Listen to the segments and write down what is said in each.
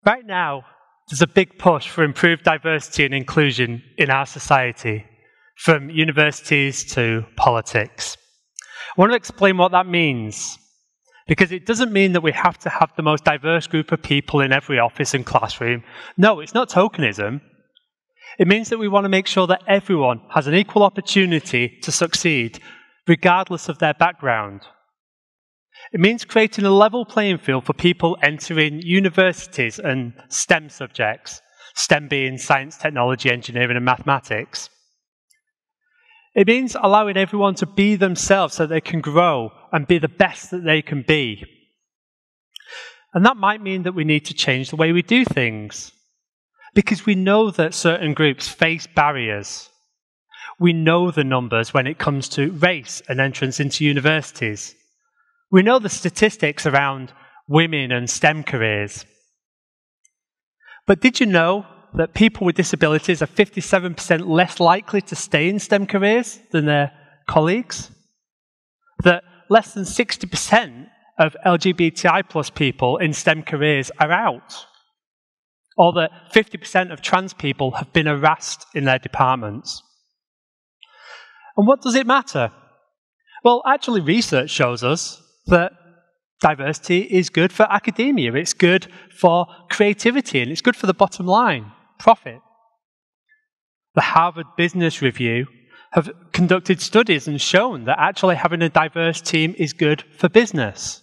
Right now, there's a big push for improved diversity and inclusion in our society, from universities to politics. I want to explain what that means, because it doesn't mean that we have to have the most diverse group of people in every office and classroom. No, it's not tokenism. It means that we want to make sure that everyone has an equal opportunity to succeed, regardless of their background. It means creating a level playing field for people entering universities and STEM subjects, STEM being science, technology, engineering, and mathematics. It means allowing everyone to be themselves so they can grow and be the best that they can be. And that might mean that we need to change the way we do things, because we know that certain groups face barriers. We know the numbers when it comes to race and entrance into universities. We know the statistics around women and STEM careers. But did you know that people with disabilities are 57% less likely to stay in STEM careers than their colleagues? That less than 60% of LGBTI plus people in STEM careers are out? Or that 50% of trans people have been harassed in their departments? And what does it matter? Well, actually, research shows us that diversity is good for academia, it's good for creativity, and it's good for the bottom line, profit. The Harvard Business Review have conducted studies and shown that actually having a diverse team is good for business.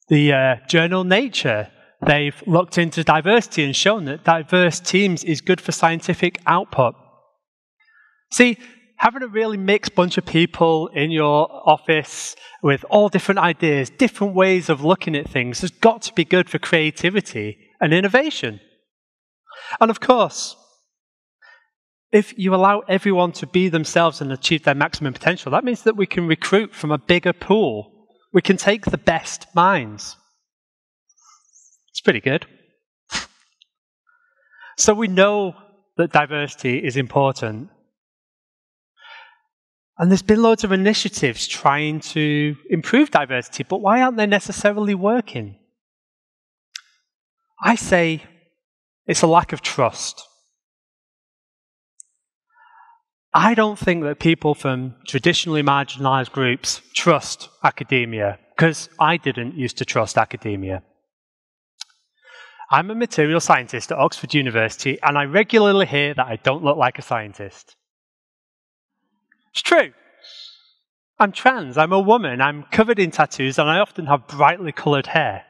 The journal Nature, they've looked into diversity and shown that diverse teams is good for scientific output. See, having a really mixed bunch of people in your office with all different ideas, different ways of looking at things, has got to be good for creativity and innovation. And of course, if you allow everyone to be themselves and achieve their maximum potential, that means that we can recruit from a bigger pool. We can take the best minds. It's pretty good. So we know that diversity is important. And there's been loads of initiatives trying to improve diversity, but why aren't they necessarily working? I say it's a lack of trust. I don't think that people from traditionally marginalized groups trust academia, because I didn't used to trust academia. I'm a material scientist at Oxford University, and I regularly hear that I don't look like a scientist. It's true. I'm trans, I'm a woman, I'm covered in tattoos, and I often have brightly coloured hair.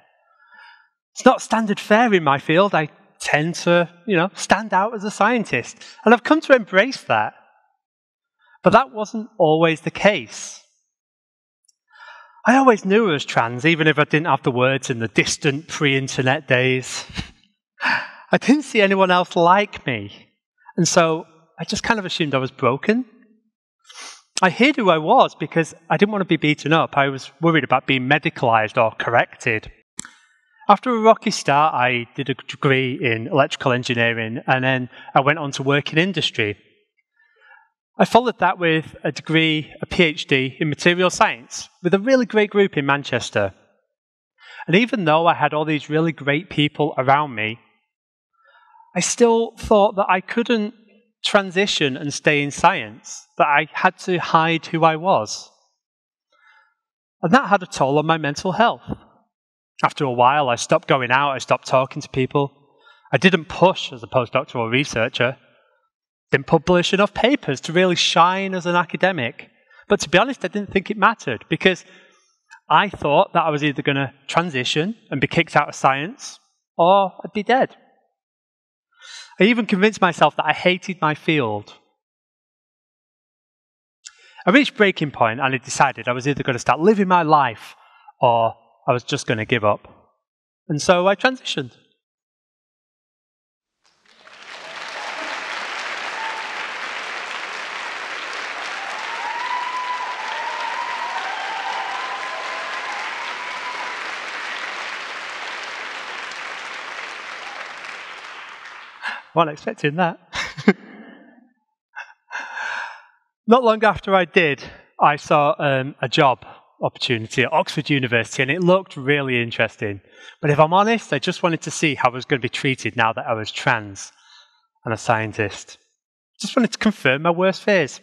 It's not standard fare in my field. I tend to, stand out as a scientist. And I've come to embrace that. But that wasn't always the case. I always knew I was trans, even if I didn't have the words in the distant pre-internet days. I didn't see anyone else like me. And so I just kind of assumed I was broken. I hid who I was because I didn't want to be beaten up. I was worried about being medicalized or corrected. After a rocky start, I did a degree in electrical engineering, and then I went on to work in industry. I followed that with a degree, a PhD in material science, with a really great group in Manchester. And even though I had all these really great people around me, I still thought that I couldn't transition and stay in science, that I had to hide who I was. And that had a toll on my mental health. After a while, I stopped going out, I stopped talking to people. I didn't push as a postdoctoral researcher, didn't publish enough papers to really shine as an academic. But to be honest, I didn't think it mattered, because I thought that I was either going to transition and be kicked out of science, or I'd be dead. I even convinced myself that I hated my field. I reached breaking point and I decided I was either going to start living my life or I was just going to give up. And so I transitioned. Wasn't expecting that. Not long after I did, I saw a job opportunity at Oxford University, and it looked really interesting. But if I'm honest, I just wanted to see how I was going to be treated now that I was trans and a scientist. Just wanted to confirm my worst fears.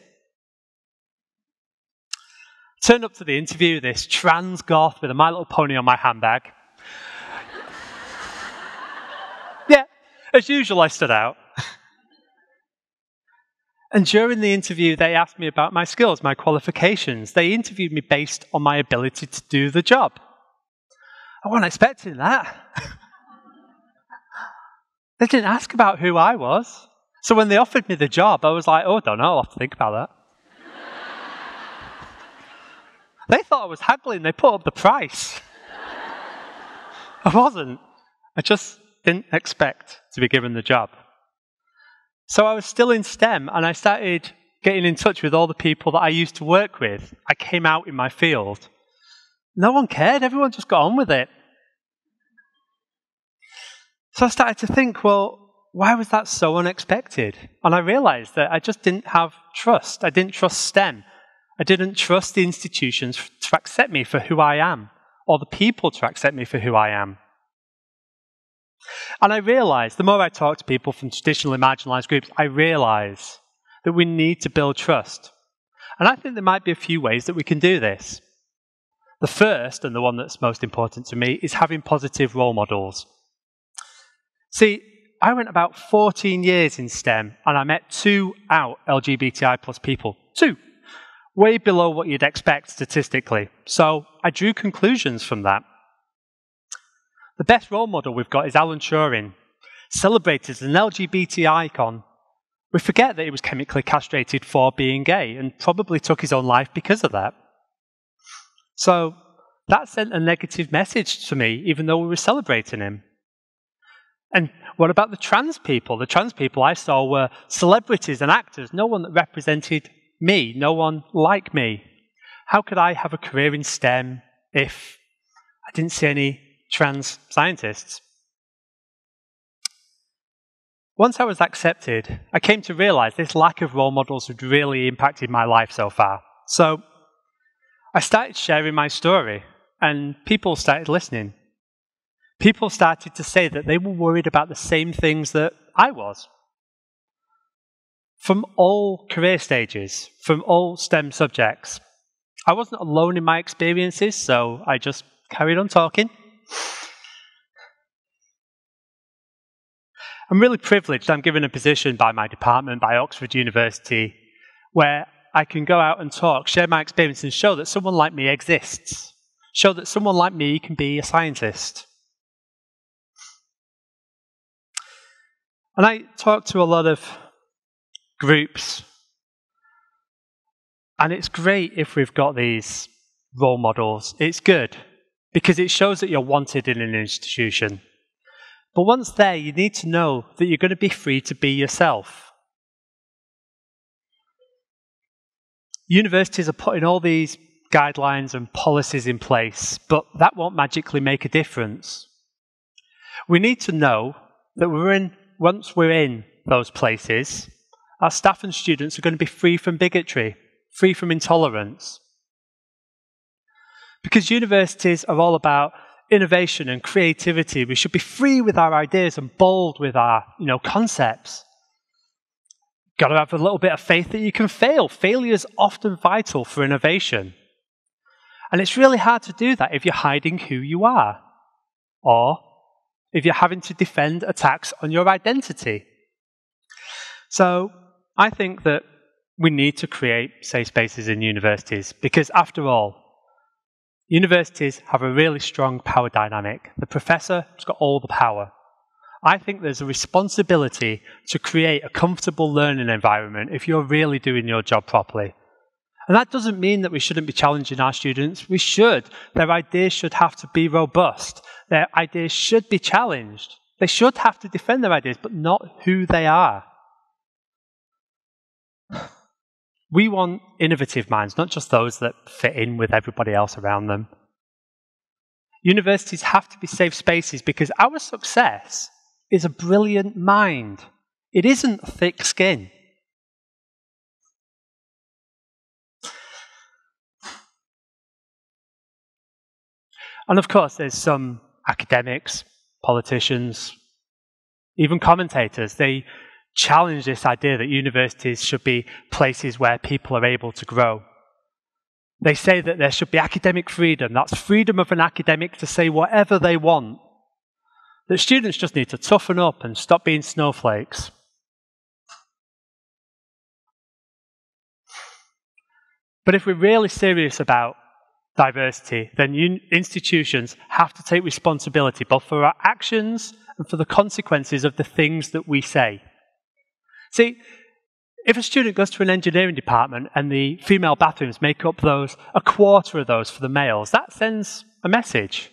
Turned up to the interview, this trans goth with a My Little Pony on my handbag. Yeah, as usual, I stood out. And during the interview, they asked me about my skills, my qualifications. They interviewed me based on my ability to do the job. I wasn't expecting that. They didn't ask about who I was. So when they offered me the job, I was like, oh, I don't know, I'll have to think about that. They thought I was haggling. They put up the price. I wasn't. I just didn't expect to be given the job. So I was still in STEM, and I started getting in touch with all the people that I used to work with. I came out in my field. No one cared. Everyone just got on with it. So I started to think, well, why was that so unexpected? And I realized that I just didn't have trust. I didn't trust STEM. I didn't trust the institutions to accept me for who I am, or the people to accept me for who I am. And I realized, the more I talk to people from traditionally marginalized groups, I realize that we need to build trust. And I think there might be a few ways that we can do this. The first, and the one that's most important to me, is having positive role models. See, I went about 14 years in STEM, and I met 2 out LGBTI plus people. 2. Way below what you'd expect statistically. So I drew conclusions from that. The best role model we've got is Alan Turing, celebrated as an LGBT icon. We forget that he was chemically castrated for being gay and probably took his own life because of that. So that sent a negative message to me, even though we were celebrating him. And what about the trans people? The trans people I saw were celebrities and actors, no one that represented me, no one like me. How could I have a career in STEM if I didn't see any trans scientists? Once I was accepted, I came to realize this lack of role models had really impacted my life so far. So I started sharing my story, and people started listening. People started to say that they were worried about the same things that I was. From all career stages, from all STEM subjects. I wasn't alone in my experiences, so I just carried on talking. I'm really privileged. I'm given a position by my department, by Oxford University, where I can go out and talk, share my experience, and show that someone like me exists. Show that someone like me can be a scientist. And I talk to a lot of groups, and it's great if we've got these role models. It's good, because it shows that you're wanted in an institution. But once there, you need to know that you're going to be free to be yourself. Universities are putting all these guidelines and policies in place, but that won't magically make a difference. We need to know that once we're in those places, our staff and students are going to be free from bigotry, free from intolerance. Because universities are all about innovation and creativity, we should be free with our ideas and bold with our, concepts. Got to have a little bit of faith that you can fail. Failure is often vital for innovation. And it's really hard to do that if you're hiding who you are, or if you're having to defend attacks on your identity. So I think that we need to create safe spaces in universities because, after all, universities have a really strong power dynamic. The professor has got all the power. I think there's a responsibility to create a comfortable learning environment if you're really doing your job properly. And that doesn't mean that we shouldn't be challenging our students. We should. Their ideas should have to be robust. Their ideas should be challenged. They should have to defend their ideas, but not who they are. We want innovative minds, not just those that fit in with everybody else around them. Universities have to be safe spaces because our success is a brilliant mind. It isn't thick skin. And of course, there's some academics, politicians, even commentators. They challenge this idea that universities should be places where people are able to grow. They say that there should be academic freedom. That's freedom of an academic to say whatever they want. That students just need to toughen up and stop being snowflakes. But if we're really serious about diversity, then institutions have to take responsibility both for our actions and for the consequences of the things that we say. See, if a student goes to an engineering department and the female bathrooms make up a quarter of those for the males, that sends a message.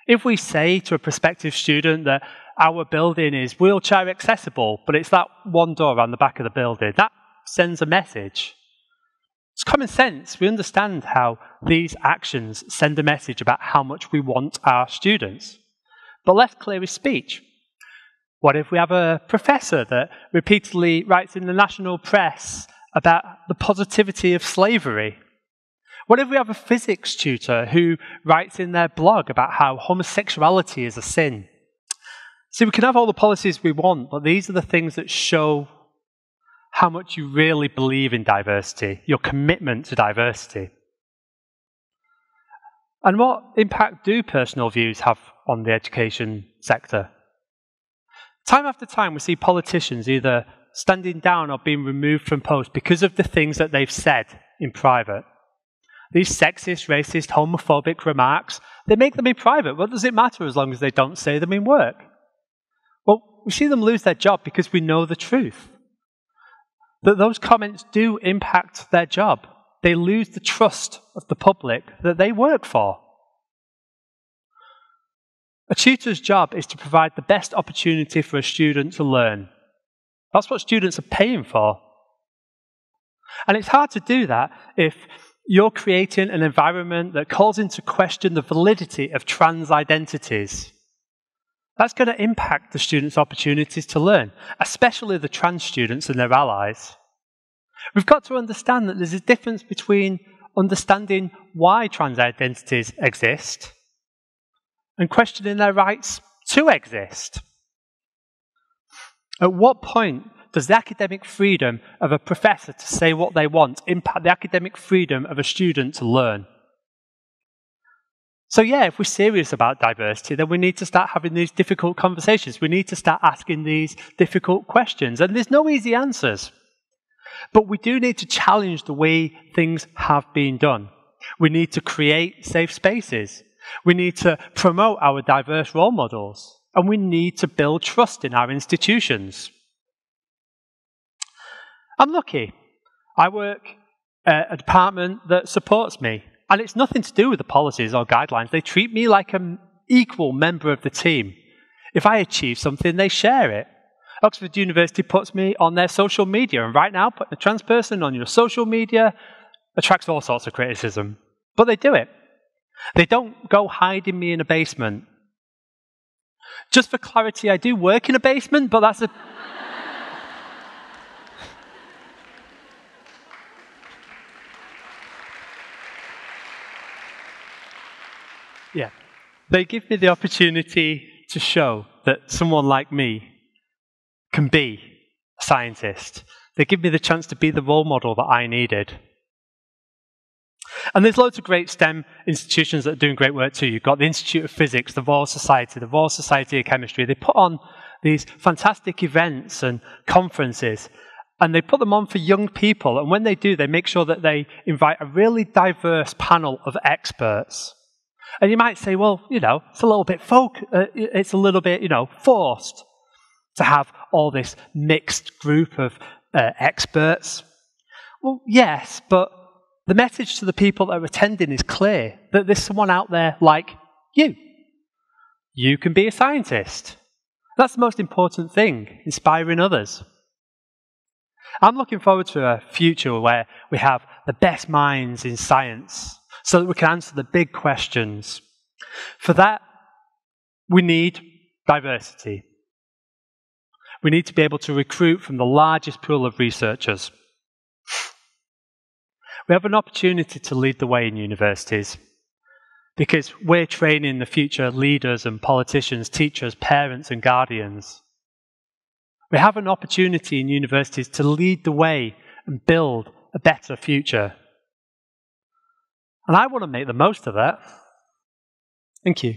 If we say to a prospective student that our building is wheelchair accessible, but it's that one door on the back of the building, that sends a message. It's common sense. We understand how these actions send a message about how much we want our students. But less clear is speech. What if we have a professor that repeatedly writes in the national press about the positivity of slavery? What if we have a physics tutor who writes in their blog about how homosexuality is a sin? See, we can have all the policies we want, but these are the things that show how much you really believe in diversity, your commitment to diversity. And what impact do personal views have on the education sector? Time after time, we see politicians either standing down or being removed from post because of the things that they've said in private. These sexist, racist, homophobic remarks, they make them in private. What does it matter as long as they don't say them in work? Well, we see them lose their job because we know the truth. That those comments do impact their job. They lose the trust of the public that they work for. A tutor's job is to provide the best opportunity for a student to learn. That's what students are paying for. And it's hard to do that if you're creating an environment that calls into question the validity of trans identities. That's going to impact the students' opportunities to learn, especially the trans students and their allies. We've got to understand that there's a difference between understanding why trans identities exist and questioning their rights to exist. At what point does the academic freedom of a professor to say what they want impact the academic freedom of a student to learn? So yeah, if we're serious about diversity, then we need to start having these difficult conversations. We need to start asking these difficult questions. And there's no easy answers. But we do need to challenge the way things have been done. We need to create safe spaces. We need to promote our diverse role models. And we need to build trust in our institutions. I'm lucky. I work at a department that supports me. And it's nothing to do with the policies or guidelines. They treat me like an equal member of the team. If I achieve something, they share it. Oxford University puts me on their social media. And right now, putting a trans person on your social media attracts all sorts of criticism. But they do it. They don't go hiding me in a basement. Just for clarity, I do work in a basement, but that's a... Yeah. They give me the opportunity to show that someone like me can be a scientist. They give me the chance to be the role model that I needed. And there's loads of great STEM institutions that are doing great work too. You've got the Institute of Physics, the Royal Society of Chemistry. They put on these fantastic events and conferences, and they put them on for young people. And when they do, they make sure that they invite a really diverse panel of experts. And you might say, well, it's a little bit forced to have all this mixed group of experts. Well, yes, but the message to the people that are attending is clear, that there's someone out there like you. You can be a scientist. That's the most important thing, inspiring others. I'm looking forward to a future where we have the best minds in science so that we can answer the big questions. For that, we need diversity. We need to be able to recruit from the largest pool of researchers. We have an opportunity to lead the way in universities. because we're training the future leaders and politicians, teachers, parents and guardians. We have an opportunity in universities to lead the way and build a better future. And I want to make the most of that. Thank you.